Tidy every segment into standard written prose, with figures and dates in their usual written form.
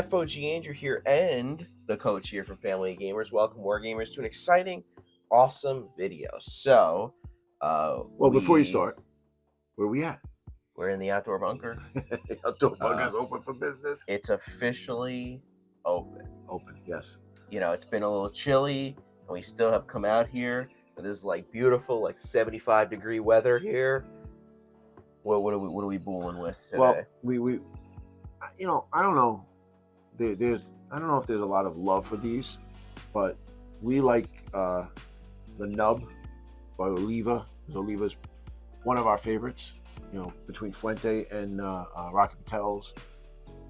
FOG Andrew here, and the coach here from Family Gamers. Welcome, War Gamers, to an exciting, awesome video. So, before you start, where we at? We're in the outdoor bunker. The outdoor bunker is open for business. It's officially open. Open, yes. You know, it's been a little chilly, and we still have come out here. And this is like beautiful, like 75-degree weather here. What are we booling with today? Well, we I don't know. I don't know if there's a lot of love for these, but we like the Nub by Oliva. Oliva's one of our favorites, between Fuente and Rocky Patel's.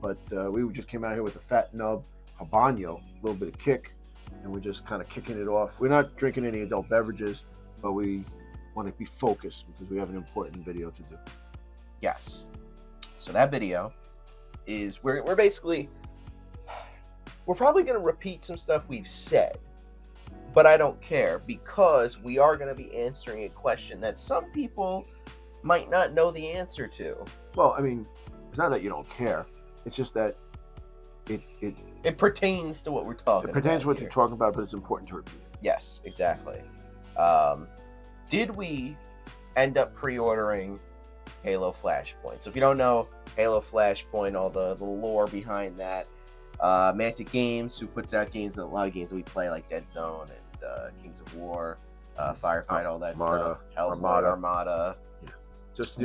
But we just came out here with the Fat Nub Habanero, a little bit of kick, and we're just kind of kicking it off. We're not drinking any adult beverages, but we want to be focused because we have an important video to do. Yes. So that video is we're probably going to repeat some stuff we've said, but I don't care because we are going to be answering a question that some people might not know the answer to. Well, I mean, it's not that you don't care. It's just that it pertains to what we're talking about. It pertains to what you're talking about, but it's important to repeat. Yes, exactly. Did we end up pre-ordering Halo Flashpoint? So if you don't know Halo Flashpoint, all the lore behind that, Mantic Games, who puts out a lot of games that we play, like Dead Zone and Kings of War, Firefight, all that stuff. Armada. Yeah. Just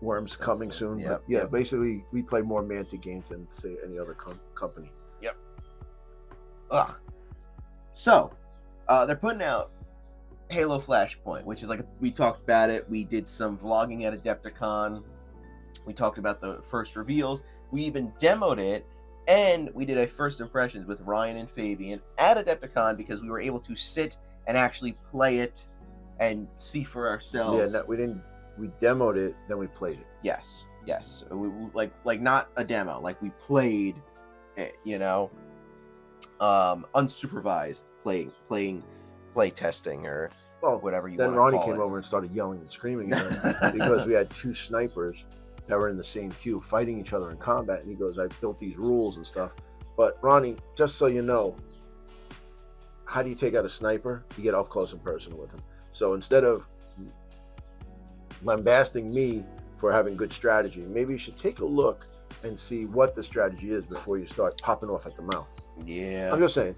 Worms coming soon. Yep, but yeah, basically we play more Mantic Games than say any other company. Yep. Ugh. So they're putting out Halo Flashpoint, which is we talked about it. We did some vlogging at Adepticon. We talked about the first reveals. We even demoed it, and we did a first impressions with Ryan and Fabian at Adepticon because we were able to sit and actually play it and see for ourselves. Yeah, we demoed it, then we played it. Yes. We like not a demo, like we played it, unsupervised play testing or whatever you want to call it. Then Ronnie came over and started yelling and screaming at him because we had two snipers that were in the same queue fighting each other in combat, and he goes, I built these rules and stuff. But Ronnie, just so you know, how do you take out a sniper? You get up close and personal with him. So instead of lambasting me for having good strategy, maybe you should take a look and see what the strategy is before you start popping off at the mouth. Yeah. I'm just saying,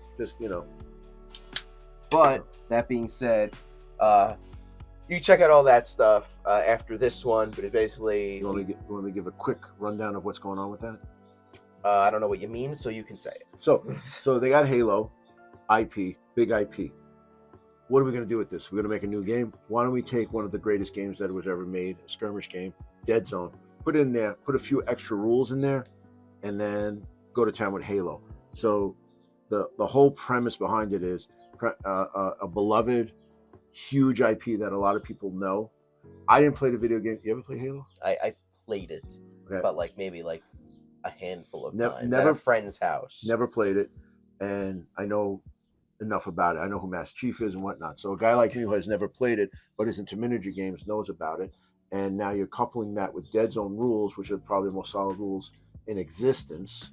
But that being said, you check out all that stuff after this one, but it basically... You want me to give a quick rundown of what's going on with that? I don't know what you mean, so you can say it. So they got Halo IP, big IP. What are we going to do with this? We're going to make a new game. Why don't we take one of the greatest games that was ever made, a skirmish game, Dead Zone, put it in there, put a few extra rules in there, and then go to town with Halo. So the whole premise behind it is a beloved, huge IP that a lot of people know. I didn't play the video game. You ever play Halo? I played it, okay. But maybe a handful of times at a friend's house. Never played it, and I know enough about it. I know who Master Chief is and whatnot. So a guy like me who has never played it but is into miniature games knows about it. And now you're coupling that with Dead Zone rules, which are probably the most solid rules in existence.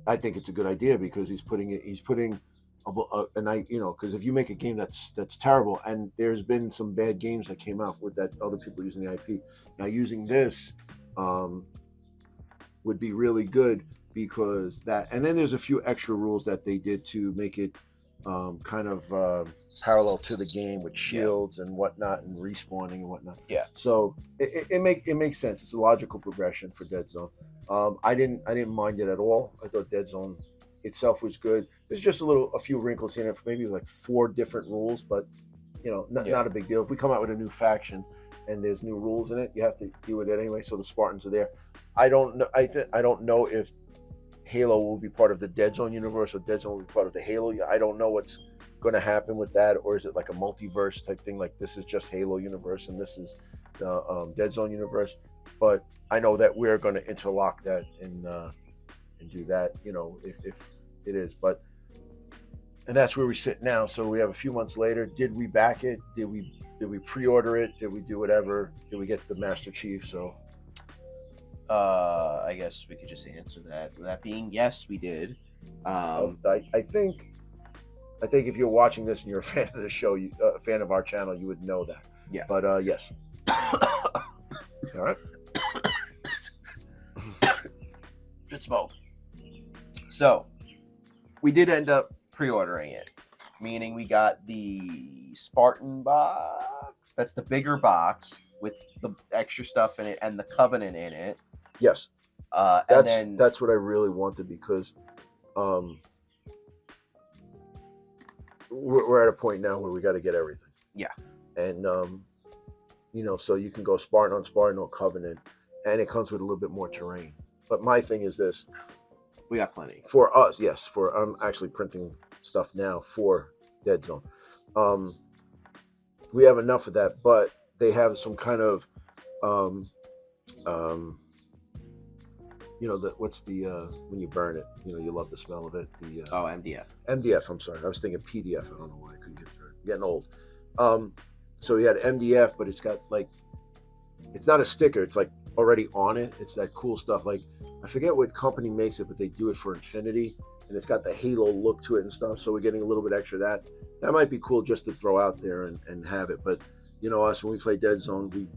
I think it's a good idea because because if you make a game that's terrible, and there's been some bad games that came out with that other people using the IP. Now using this would be really good because that, and then there's a few extra rules that they did to make it kind of parallel to the game with shields and whatnot and respawning and whatnot. Yeah. So it makes sense. It's a logical progression for Dead Zone. I didn't mind it at all. I thought Dead Zone itself was good. There's just a few wrinkles in it, maybe 4 different rules, but not a big deal. If we come out with a new faction and there's new rules in it, you have to do it anyway. So the Spartans are there. I don't know. I don't know if Halo will be part of the Dead Zone universe or Dead Zone will be part of the Halo. I don't know what's going to happen with that, or is it like a multiverse type thing? Like this is just Halo universe and this is the Dead Zone universe. But I know that we're going to interlock that and do that. If it is, and that's where we sit now. So we have a few months later. Did we back it? Did we pre-order it? Did we do whatever? Did we get the Master Chief? So I guess we could just answer that. That being yes, we did. I think if you're watching this and you're a fan of the show, a fan of our channel, you would know that. Yeah. But yes. All right. Good smoke. So, we did end up pre-ordering it, meaning we got the Spartan box. That's the bigger box with the extra stuff in it and the Covenant in it. Yes. That's what I really wanted, because we're at a point now where we got to get everything. Yeah. And so you can go Spartan on Spartan or Covenant, and it comes with a little bit more terrain. But my thing is this: we got plenty for us. Yes, I'm actually printing stuff now for Dead Zone. We have enough of that, but they have some kind of what's the when you burn it, you love the smell of it. The MDF. MDF. I'm sorry, I was thinking PDF. I don't know why I couldn't get through it. I'm getting old. So we had MDF, but it's got it's not a sticker. It's already on it. It's that cool stuff. I forget what company makes it, but they do it for Infinity, and it's got the Halo look to it and stuff. So we're getting a little bit extra of that. That might be cool just to throw out there and have it. But us, when we play Dead Zone,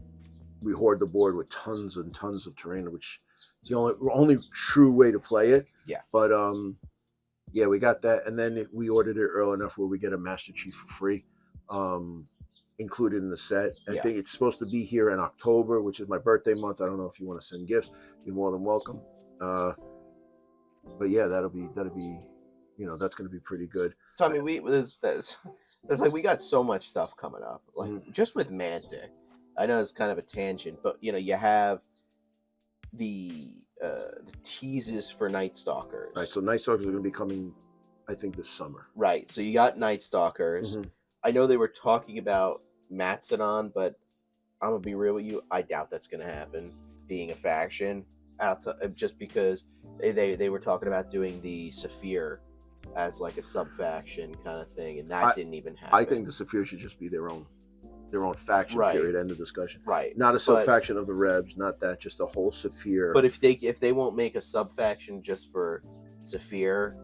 we hoard the board with tons and tons of terrain, which is the only true way to play it. Yeah. But yeah, we got that, and then we ordered it early enough where we get a Master Chief for free, included in the set. I think it's supposed to be here in October, which is my birthday month. I don't know if you want to send gifts. You're more than welcome. But yeah, that'll be that's going to be pretty good. So I mean, we got so much stuff coming up, just with Mantic. I know it's kind of a tangent, but you have the teases for Night Stalkers. Right. So Night Stalkers are going to be coming, I think, this summer. Right. So you got Night Stalkers. Mm-hmm. I know they were talking about Mastodon, but I'm gonna be real with you. I doubt that's gonna happen. Being a faction, just because they were talking about doing the Saphir as a sub faction kind of thing, and that didn't even happen. I think the Saphir should just be their own faction. Right. Period. End of discussion. Right. Not a sub faction of the Rebs. Not that. Just a whole Saphir. But if they won't make a sub faction just for Saphir,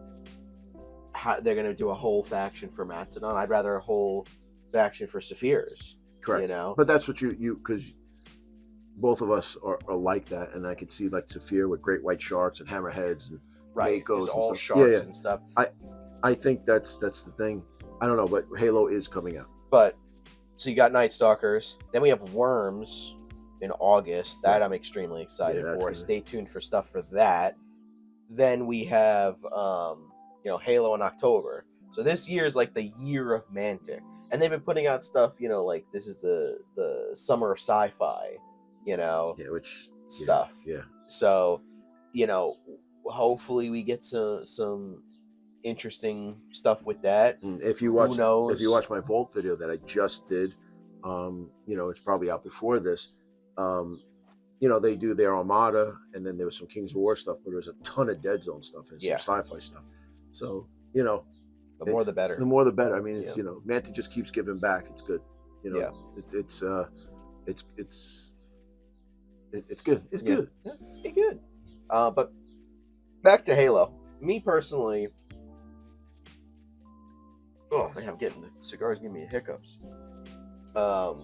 they're gonna do a whole faction for Mastodon. I'd rather a whole faction for Saphirs. Correct. But that's what you because both of us are like that, and I could see Saphir with great white sharks and hammerheads and Makos, all sharks and stuff. I think that's the thing. I don't know, but Halo is coming out. But so you got Night Stalkers, then we have Worms in August. That I'm extremely excited for. Stay tuned for stuff for that. Then we have Halo in October. So this year is the year of Mantic. And they've been putting out stuff, this is the summer of sci-fi, stuff. Yeah. So, hopefully we get some interesting stuff with that. If you watch my Vault video that I just did, it's probably out before this. They do their Armada, and then there was some Kings of War stuff, but there was a ton of Dead Zone stuff and some sci-fi stuff. So, the more the better. The more the better. I mean, it's Manta just keeps giving back. It's good. It's good. It's good. Yeah, it's good. But back to Halo. Me personally, oh man, I'm getting the cigars giving me hiccups. I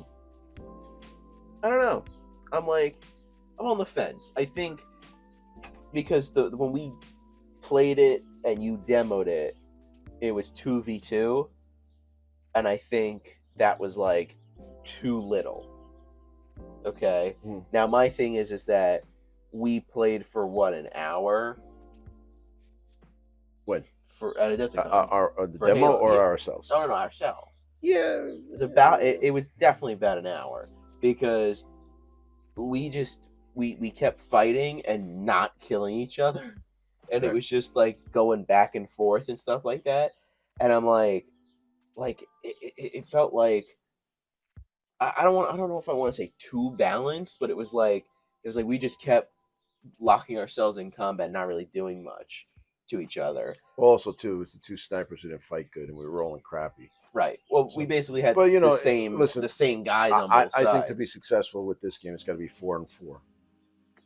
don't know. I'm on the fence. I think because when we played it and you demoed it, it was 2v2, and I think that was too little. Okay. Now my thing is that we played for an hour. When for at Adepticon? The demo Halo, or ourselves? No, ourselves. Yeah, it was about. It was definitely about an hour because we kept fighting and not killing each other. And it was just going back and forth and stuff like that. And I'm it felt I don't know if I want to say too balanced, but it was we just kept locking ourselves in combat, not really doing much to each other. Also, too, it was the two snipers who didn't fight good, and we were rolling crappy. Right. Well, we basically had the same guys on both sides. I think to be successful with this game, it's got to be 4-4.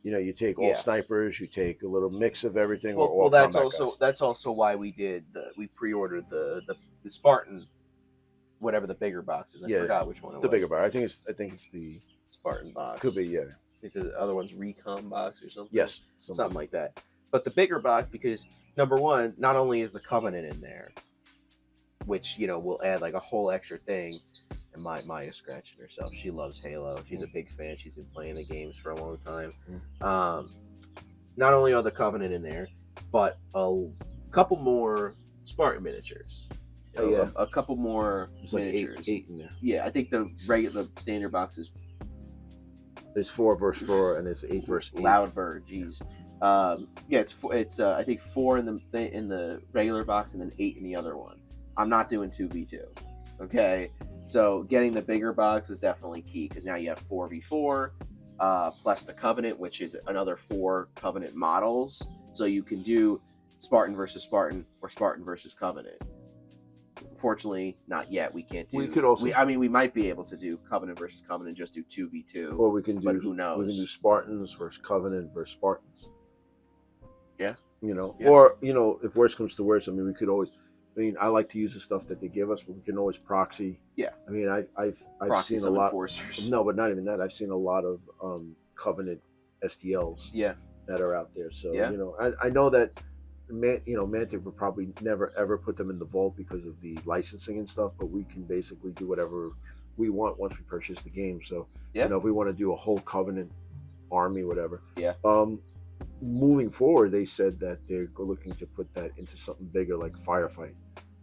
You take all Yeah. snipers, you take a little mix of everything, or Well, all that's combat also guys. why we pre-ordered the Spartan, whatever the bigger box is. I Yeah, forgot which one it the bigger was. bar. I think it's the Spartan box. could be, yeah. I think the other one's Recon box or something. Yes, Something like that. But the bigger box, because number one, not only is the Covenant in there, which will add like a whole extra thing. And Maya's scratching herself. She loves Halo. She's a big fan. She's been playing the games for a long time. Not only are the Covenant in there, but a couple more Spartan miniatures. Oh, yeah. A couple more There's like miniatures. eight in there. Yeah, I think the standard box is. There's 4 versus 4, and it's 8 versus 8. Loud bird, jeez. Yeah, it's I think 4 in the regular box and then 8 in the other one. I'm not doing 2v2. Okay, so getting the bigger box is definitely key because now you have 4v4 plus the Covenant, which is another 4 Covenant models. So you can do Spartan versus Spartan or Spartan versus Covenant. Unfortunately, not yet. We can't do. We could also. We might be able to do Covenant versus Covenant, just do 2v2. Or we can do. But who knows? We can do Spartans versus Covenant versus Spartans. Yeah. Yeah. Or if worse comes to worse, we could always. I like to use the stuff that they give us, but we can always proxy. Yeah. I've proxy seen a lot. Enforcers. No, but not even that. I've seen a lot of Covenant STLs. Yeah. That are out there. So yeah. I know that. Mantic would probably never ever put them in the vault because of the licensing and stuff, but we can basically do whatever we want once we purchase the game. So if we want to do a whole Covenant army, whatever. Yeah. Moving forward, they said that they're looking to put that into something bigger like Firefight.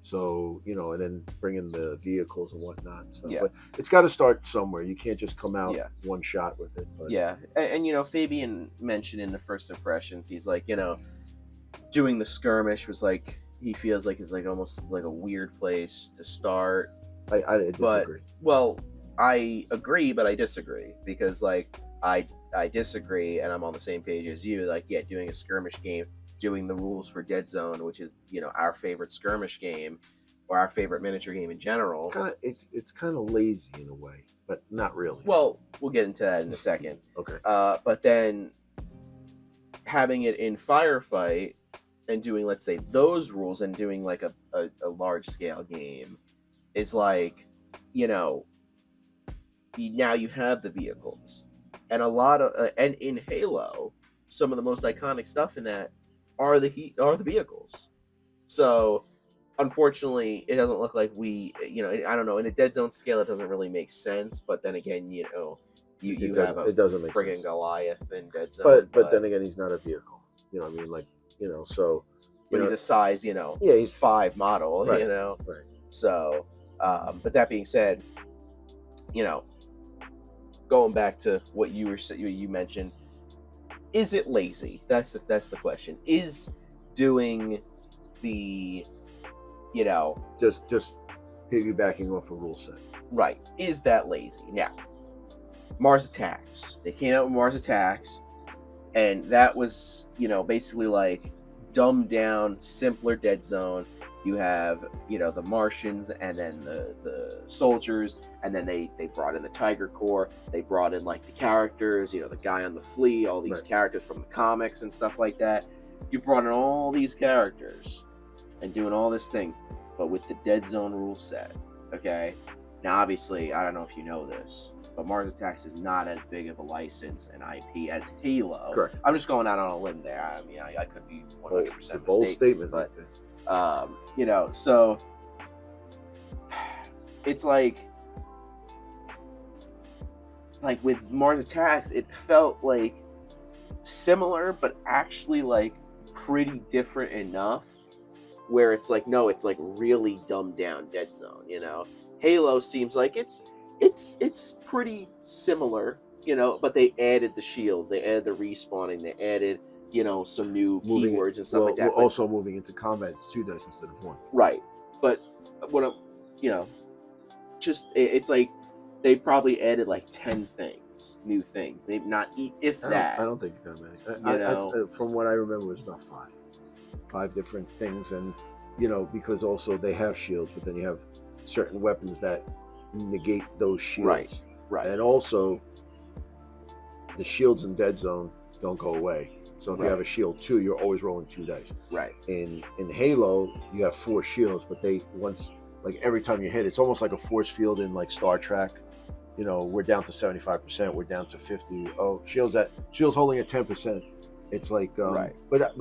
So and then bring in the vehicles and whatnot and stuff. Yeah. But it's got to start somewhere. You can't just come out one shot with it. But. Yeah, and Fabian mentioned in the first impressions, he's like doing the skirmish was like he feels like is like almost like a weird place to start. I disagree. Well, I agree, but I disagree because like I disagree, and I'm on the same page as you. Like, doing a skirmish game, doing the rules for Dead Zone, which is our favorite skirmish game or our favorite miniature game in general. It's kind of lazy in a way, but not really. Well, we'll get into that in a second. Okay. But then having it in Firefight and doing, let's say, those rules and doing like a large scale game is like, now you have the vehicles and a lot of and in Halo, some of the most iconic stuff in that are the vehicles. So unfortunately, it doesn't look like we, I don't know, in a Dead Zone scale, it doesn't really make sense. But then again, you have a friggin' Goliath in Dead Zone. But then again, he's not a vehicle. So. But he's a size, he's 5 model, right, Right. So, but that being said, going back to what you mentioned, is it lazy? That's the question. Is doing the, just piggybacking off a rule set, right? Is that lazy? Now, Mars Attacks. They came out with Mars Attacks, and that was, basically like dumbed down, simpler Dead Zone. You have, the Martians and then the soldiers, and then they brought in the Tiger Corps. They brought in like the characters, the guy on the flea, all these characters from the comics and stuff like that. You brought in all these characters and doing all these things, but with the Dead Zone rule set. Okay, now obviously I don't know if you know this, but Mars Attacks is not as big of a license and IP as Halo. Correct. I'm just going out on a limb there. I could be 100% it's a bold statement, but so it's like with Mars Attacks, it felt like similar, but actually like pretty different enough where it's like, no, it's like really dumbed down Dead Zone. Halo seems like it's pretty similar, but they added the shields, they added the respawning, they added, some new keywords and stuff like that. We're also moving into combat. It's 2 dice instead of 1. Right. But what I'm, it's like they probably added like 10 things, new things. Maybe not, if that. I don't think that many. From what I remember, it was about 5 different things. And, because also they have shields, but then you have certain weapons that negate those shields. Right. And also, the shields in Dead Zone don't go away. So if you Right. have a shield 2, you're always rolling 2 dice. Right. In Halo, you have 4 shields, but every time you hit, it's almost like a force field in like Star Trek. You know, we're down to 75%, we're down to 50. Oh, shields holding at 10%. It's like, Right. But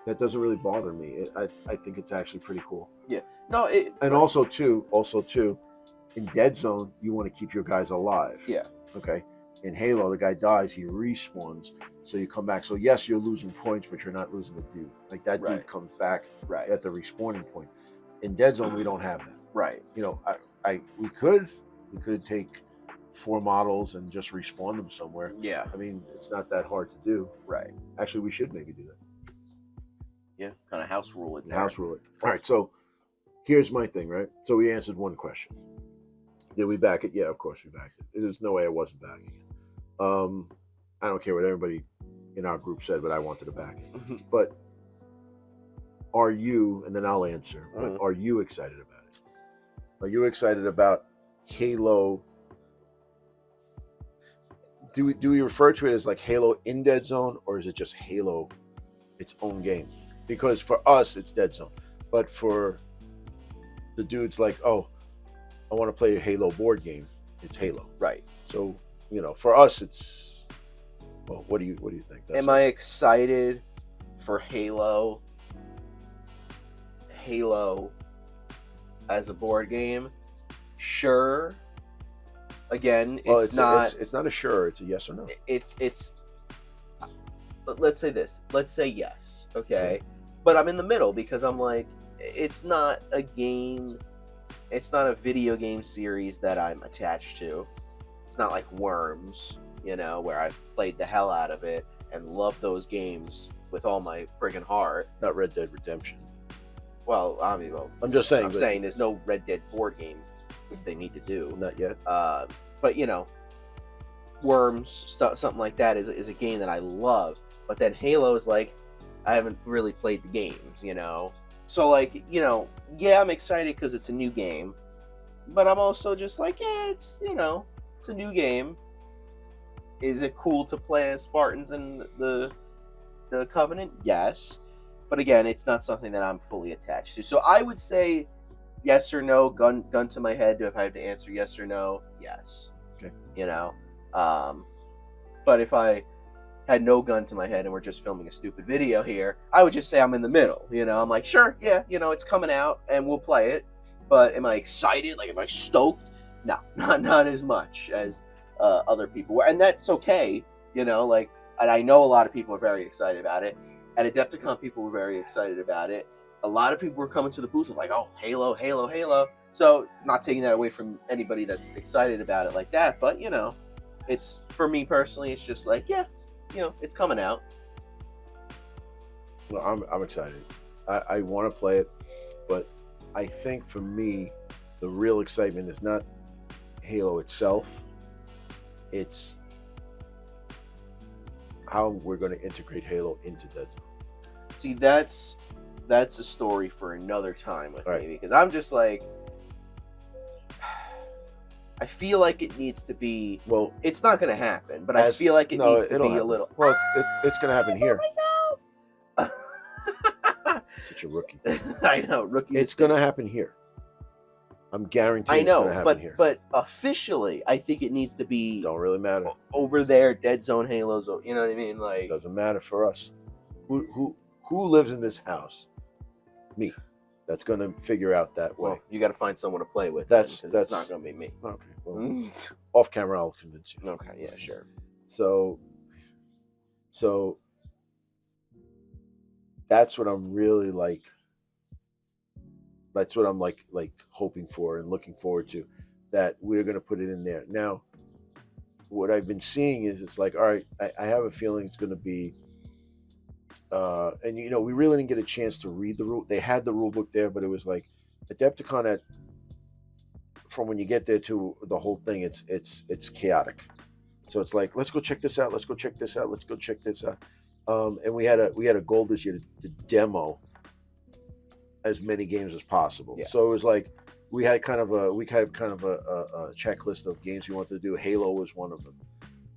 that doesn't really bother me. I think it's actually pretty cool. Yeah. No. And also too, in Dead Zone, you want to keep your guys alive. Yeah. Okay. In Halo, the guy dies, he respawns, so you come back. So yes, you're losing points, but you're not losing the dude. Like that dude comes back at the respawning point. In Dead Zone, we don't have that. Right. You know, we could take 4 models and just respawn them somewhere. Yeah. I mean, it's not that hard to do. Right. Actually, we should maybe do that. Yeah. Kind of house rule it. House rule it. All right. So here's my thing. Right. So we answered one question. Did we back it? Yeah, of course we backed it. There's no way I wasn't backing it. I don't care what everybody in our group said, but I wanted to back it. But are you, and then I'll answer, but are you excited about it? Are you excited about Halo? Do we refer to it as like Halo in Dead Zone, or is it just Halo its own game? Because for us, it's Dead Zone. But for the dudes like, oh, I want to play a Halo board game, it's Halo. Right. So, you know, for us, it's, well, what do you think? Am I excited for Halo as a board game? Sure. Again, it's not a sure, it's a yes or no. It's let's say this. Let's say yes. Okay. But I'm in the middle because I'm like, it's not a game, it's not a video game series that I'm attached to. It's not like Worms, you know, where I've played the hell out of it and love those games with all my friggin' heart. Not Red Dead Redemption. Well, I'm just saying. I'm saying there's no Red Dead board game they need to do. Not yet. But you know, Worms, something like that is a game that I love. But then Halo is like, I haven't really played the games, you know. So like, you know, yeah, I'm excited because it's a new game, but I'm also just like, yeah, it's, you know, it's a new game. Is it cool to play as Spartans in the Covenant? Yes. But again, it's not something that I'm fully attached to. So I would say yes or no, gun to my head, if I had to answer yes or no, yes. Okay. You know? But if I had no gun to my head and we're just filming a stupid video here, I would just say I'm in the middle. You know, I'm like, sure, yeah, you know, it's coming out and we'll play it. But am I excited? Like, am I stoked? No, not as much as other people were. And that's okay, you know, like, and I know a lot of people are very excited about it. At Adepticon, people were very excited about it. A lot of people were coming to the booth with like, oh, Halo, Halo, Halo. So not taking that away from anybody that's excited about it like that. But, you know, it's, for me personally, it's just like, yeah, you know, it's coming out. Well, I'm excited. I want to play it, but I think for me, the real excitement is not Halo itself. It's how we're going to integrate Halo into Dead Zone. See, that's a story for another time with me, because I'm just like, I feel like it needs to be. Well, it's not going to happen, but I feel like it needs to be happen. A little. Well, it's going to happen here. Such a rookie. I know, rookie. It's going to happen here. I'm guaranteeing it's going to happen here. But officially, I think it needs to be. Don't really matter. Over there, Dead Zone Halos. You know what I mean? Like, doesn't matter for us. Who lives in this house? Me. That's going to figure out that way. Well, you got to find someone to play with. That's it's not going to be me. Okay. Well, off camera, I'll convince you. Okay. Yeah. Sure. So that's what I'm really like. That's what I'm like hoping for and looking forward to, that we're going to put it in there. Now, what I've been seeing is it's like, all right, I have a feeling it's going to be, and you know, we really didn't get a chance to read the rule. They had the rule book there, but it was like Adepticon from when you get there to the whole thing, it's chaotic. So it's like, let's go check this out. Let's go check this out. Let's go check this out. And we had a goal this year to demo as many games as possible. Yeah. So it was like we have kind of a checklist of games we wanted to do. Halo was one of them.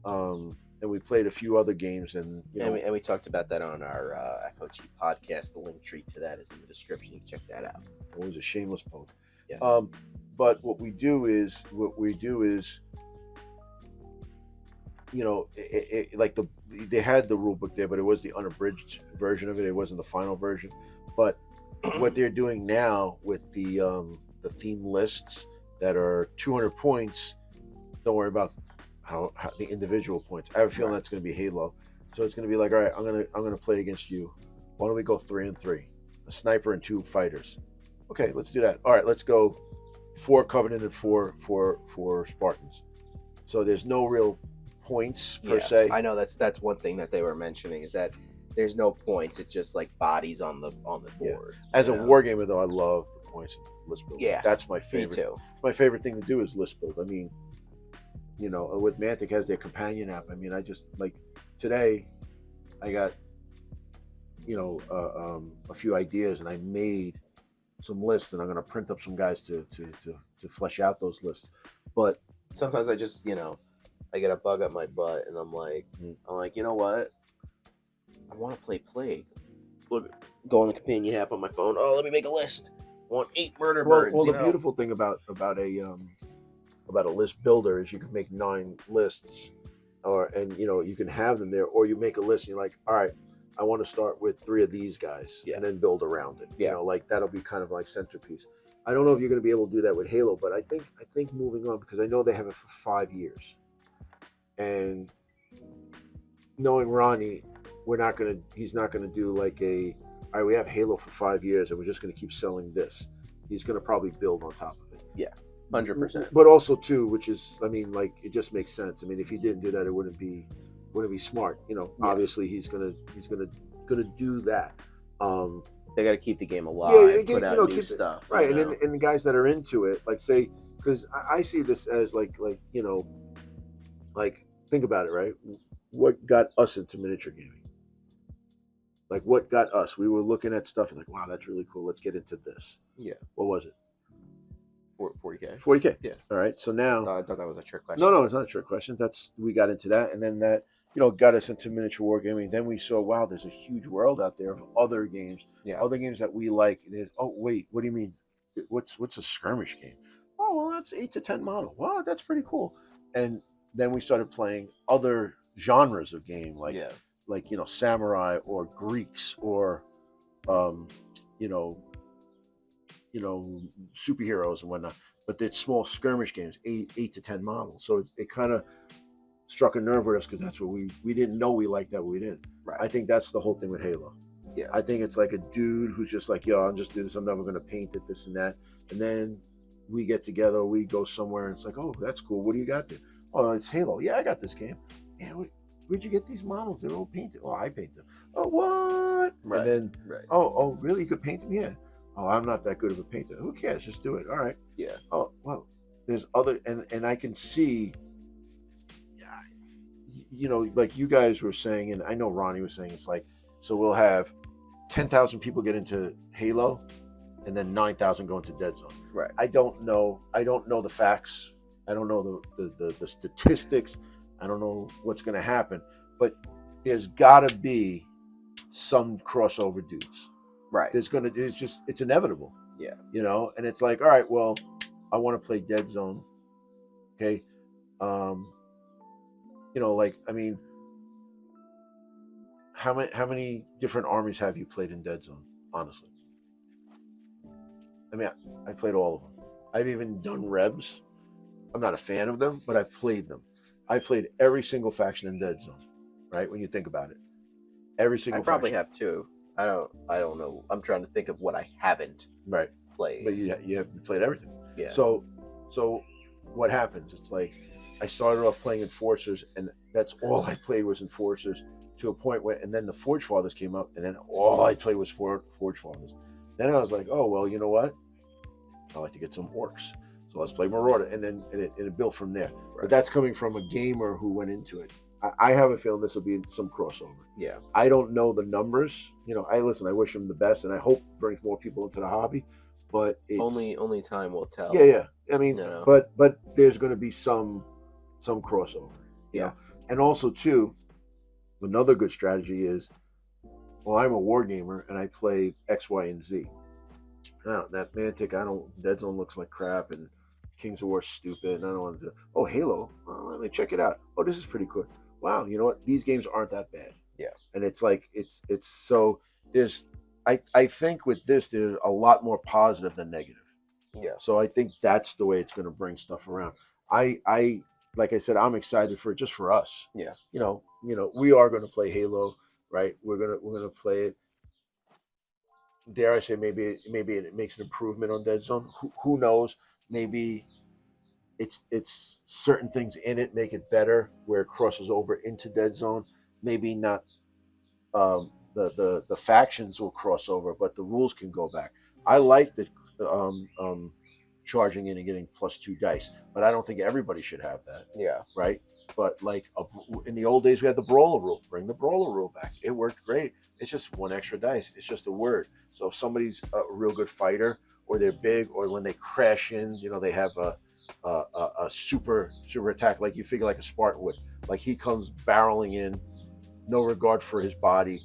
And we played a few other games, and and we talked about that on our FOG podcast. The link tree to that is in the description. You can check that out. it was a shameless poke. Yes. But what we do is, like they had the rule book there, but it was the unabridged version of it. It wasn't the final version. But what they're doing now with the theme lists that are 200 points, don't worry about how the individual points. I have a feeling that's going to be Halo. So it's going to be like, all right, I'm gonna play against you. Why don't we go 3-3? A sniper and 2 fighters. Okay, let's do that. All right, let's go 4 Covenant and 4 Spartans. So there's no real points per se. I know that's one thing that they were mentioning, is that there's no points. It's just like bodies on the board. Yeah. As a wargamer, though, I love the points and list building. Yeah, that's my favorite. Me too. My favorite thing to do is list build. I mean, with Mantic has their companion app. I mean, I just like today, I got a few ideas, and I made some lists, and I'm going to print up some guys to flesh out those lists. But sometimes I just I get a bug up my butt, and I'm like, you know what? I want to play Plague. Look, go on the companion app on my phone. Oh, let me make a list. I want 8 murder birds. Well, the beautiful thing about a list builder is you can make 9 lists, and you can have them there, or you make a list and you're like, all right, I want to start with 3 of these guys, and then build around it. Like that'll be kind of my centerpiece. I don't know if you're going to be able to do that with Halo, but I think moving on, because I know they have it for 5 years, and knowing Ronnie, he's not gonna do like all right, we have Halo for 5 years and we're just gonna keep selling this. He's gonna probably build on top of it. Yeah, 100%. But also too, which is, I mean, like, it just makes sense. I mean, if he didn't do that, it wouldn't be smart. Obviously he's gonna do that. They got to keep the game alive. Put out new stuff, right? And the guys that are into it, like, say, because I see this as like think about it, right? What got us into miniature gaming? Like, what got us? We were looking at stuff and like, wow, that's really cool. Let's get into this. Yeah. What was it? 40K. 40K. Yeah. All right. So now, I thought that was a trick question. No, it's not a trick question. We got into that, and then that got us into miniature wargaming. Then we saw, wow, there's a huge world out there of other games. Yeah. Other games that we like. And oh wait, what do you mean? What's a skirmish game? Oh, well, that's 8 to 10 model. Wow, that's pretty cool. And then we started playing other genres of game, like samurai or Greeks or superheroes and whatnot. But they're small skirmish games, 8 to 10 models. So it kind of struck a nerve with us, because that's what we didn't know we liked that, but we didn't. Right. I think that's the whole thing with Halo. Yeah. I think it's like a dude who's just like, yo, I'm just doing this. I'm never going to paint it, this and that. And then we get together, we go somewhere, and it's like, oh, that's cool. What do you got there? Oh, it's Halo. Yeah, I got this game. Yeah, where'd you get these models? They're all painted. Oh, I paint them. Oh, what? Right. And then, oh, really? You could paint them? Yeah. Oh, I'm not that good of a painter. Who cares? Just do it. All right. Yeah. Oh, well, there's other, and I can see, like you guys were saying, and I know Ronnie was saying, it's like, so we'll have 10,000 people get into Halo, and then 9,000 go into Dead Zone. Right. I don't know the facts. I don't know the statistics. I don't know what's going to happen, but there's got to be some crossover dudes. Right. It's inevitable. Yeah. And it's like, all right, well, I want to play Dead Zone. Okay. I mean, how many different armies have you played in Dead Zone? Honestly. I mean, I've played all of them. I've even done Rebs. I'm not a fan of them, but I've played them. I've played every single faction in Dead Zone, right? When you think about it, every single. I probably have too. I don't know. I'm trying to think of what I haven't played. But you have played everything. Yeah. So what happens? It's like I started off playing Enforcers, and that's all I played was Enforcers, to a point where, and then the Forge Fathers came up, and then all I played was Forge Fathers. Then I was like, oh well, you know what? I like to get some orcs. So let's play Marauder, and then it built from there. Right. But that's coming from a gamer who went into it. I have a feeling this will be some crossover. Yeah. I don't know the numbers. I wish him the best, and I hope brings more people into the hobby. But it's, only time will tell. Yeah. I mean, but there's going to be some crossover. You Yeah. know, and also too, another good strategy is, well, I'm a war gamer and I play X, Y, and Z. That Mantic, Dead Zone looks like crap, and Kings of War stupid, and I don't want to do. Oh, Halo, well, let me check it out. Oh, this is pretty cool. Wow, you know what? These games aren't that bad. Yeah. And it's like it's so there's I think with this there's a lot more positive than negative. Yeah. So I think that's the way it's going to bring stuff around. I like I said, I'm excited for it just for us. Yeah. We are going to play Halo, right? We're gonna play it. Dare I say, maybe it makes an improvement on Dead Zone. Who knows? Maybe it's certain things in it make it better where it crosses over into Dead Zone. Maybe not the factions will cross over, but the rules can go back. I like the charging in and getting +2 dice, but I don't think everybody should have that, Yeah. right? But like in the old days, we had the brawler rule. Bring the brawler rule back. It worked great. It's just 1 extra dice. It's just a word. So if somebody's a real good fighter, or they're big, or when they crash in, they have a super attack, like you figure like a Spartan would. Like he comes barreling in, no regard for his body,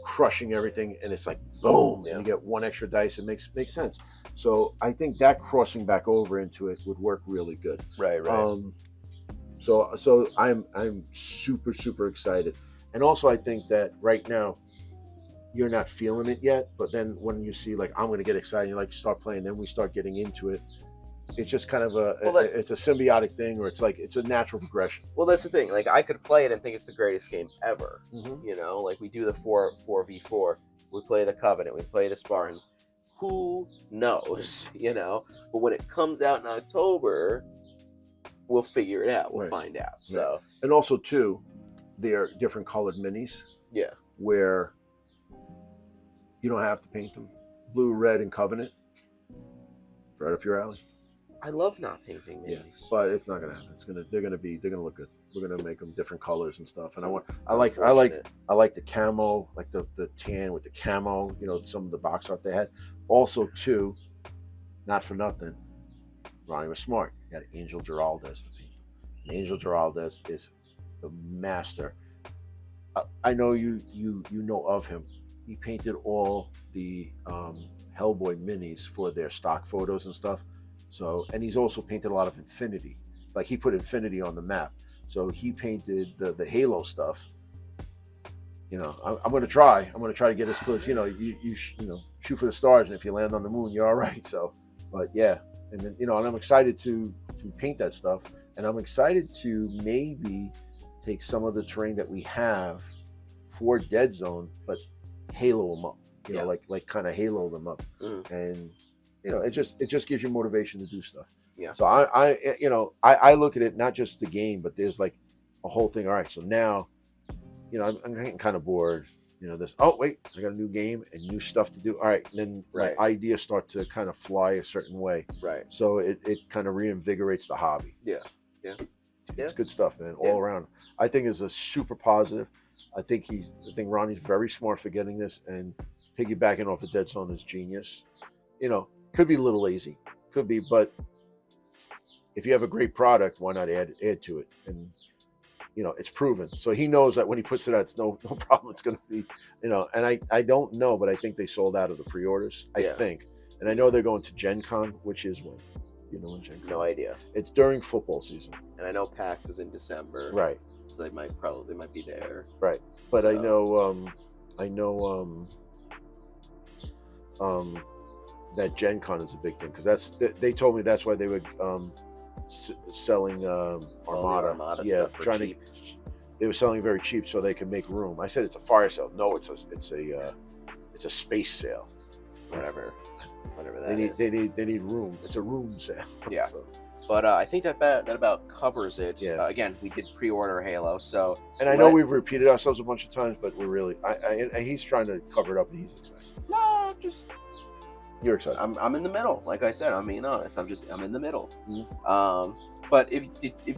crushing everything, and it's like boom, and you get 1 extra dice. It makes sense. So I think that crossing back over into it would work really good. Right. So I'm super excited, and also I think that right now you're not feeling it yet, but then when you see like I'm going to get excited, you like start playing, then we start getting into it. It's just kind of it's a symbiotic thing, or it's like it's a natural progression. Well, that's the thing. Like I could play it and think it's the greatest game ever. Mm-hmm. Like we do the 4v4, we play the Covenant, we play the Spartans. Who knows? But when it comes out in October, we'll figure it out. We'll find out. So, and also too, there are different colored minis. Yeah. Where you don't have to paint them. Blue, red, and Covenant. Right up your alley. I love not painting minis. Yeah, but it's not gonna happen. They're gonna look good. We're gonna make them different colors and stuff. And I like the camo, like the tan with the camo. Some of the box art they had. Also, too, not for nothing, Ronnie was smart. He got Angel Giraldez to paint. And Angel Giraldez is the master. I know you know of him. He painted all the Hellboy minis for their stock photos and stuff. So, and he's also painted a lot of Infinity. Like he put Infinity on the map. So he painted the Halo stuff. I'm going to try. I'm going to try to get as close. You shoot for the stars, and if you land on the moon, you're all right. So, but yeah, and then and I'm excited to paint that stuff, and I'm excited to maybe take some of the terrain that we have for Dead Zone, but halo them up. Like kind of halo them up, and it just gives you motivation to do stuff. Yeah. So I look at it not just the game, but there's like a whole thing. All right, so now, I'm getting kind of bored. This. Oh wait, I got a new game and new stuff to do. All right, and then my ideas start to kind of fly a certain way. Right. So it kind of reinvigorates the hobby. Yeah. It's good stuff, man. All around. I think it's a super positive. I think Ronnie's very smart for getting this, and piggybacking off of Dead Zone is genius. Could be a little lazy, could be, but if you have a great product, why not add to it? And it's proven. So he knows that when he puts it out, it's no problem. It's going to be, and I don't know, but I think they sold out of the pre-orders. I think, and I know they're going to Gen Con, which is when. When Gen Con? No idea. It's during football season, and I know PAX is in December. Right. So they might be there. Right. But so. I know that Gen Con is a big thing, because they told me that's why they were selling Armada. Yeah, stuff for cheap. They were selling very cheap so they can make room. I said it's a fire sale. No, it's a space sale. Whatever that is. They need room. It's a room sale. Yeah. So. But I think that about covers it. Yeah. Again, we did pre-order Halo, so. And I know we've repeated ourselves a bunch of times, but we're really. He's trying to cover it up, and he's excited. No, You're excited. I'm in the middle. Like I said, I'm being honest. I'm in the middle. Mm-hmm. But if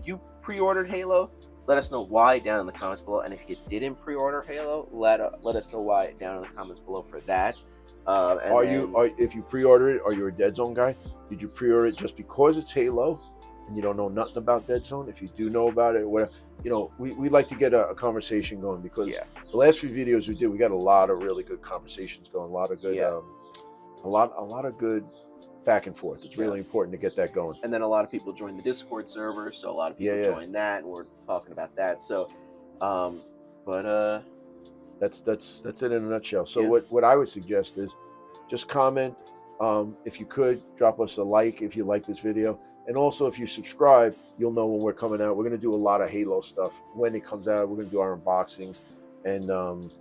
you pre-ordered Halo, let us know why down in the comments below. And if you didn't pre-order Halo, let us know why down in the comments below for that. If you pre-ordered it, are you a Dead Zone guy? Did you pre-order it just because it's Halo, and you don't know nothing about Dead Zone, if you do know about it, whatever, we like to get a conversation going, because Yeah. the last few videos we did, we got a lot of really good conversations going, a lot of good, Yeah. a lot of good back and forth. It's really important to get that going. And then a lot of people joined the Discord server, so a lot of people Yeah. joined that, and we're talking about that. So, but That's it in a nutshell. So Yeah. what I would suggest is just comment. If you could, drop us a like if you like this video. And also, if you subscribe, you'll know when we're coming out. We're going to do a lot of Halo stuff when it comes out. We're going to do our unboxings and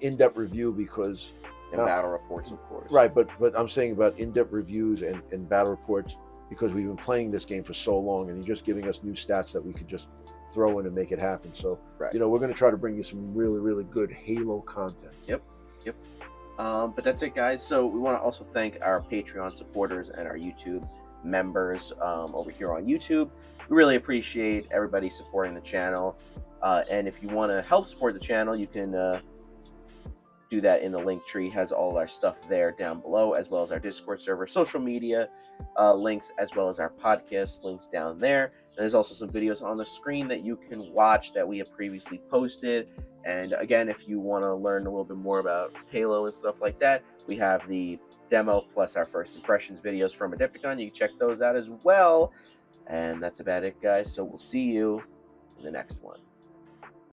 in-depth review, because and battle reports, of course. right. But I'm saying about in-depth reviews and battle reports, because we've been playing this game for so long, and you're just giving us new stats that we could just throw in and make it happen. So Right. we're going to try to bring you some really, really good Halo content. Yep. But that's it, guys. So we want to also thank our Patreon supporters and our YouTube members over here on YouTube. We really appreciate everybody supporting the channel. And if you want to help support the channel, you can do that in the link tree. Has all of our stuff there down below, as well as our Discord server, social media links, as well as our podcast links down there. And there's also some videos on the screen that you can watch that we have previously posted. And again, if you want to learn a little bit more about Halo and stuff like that, we have the demo plus our first impressions videos from Adepticon. You can check those out as well. And that's about it, guys. So we'll see you in the next one.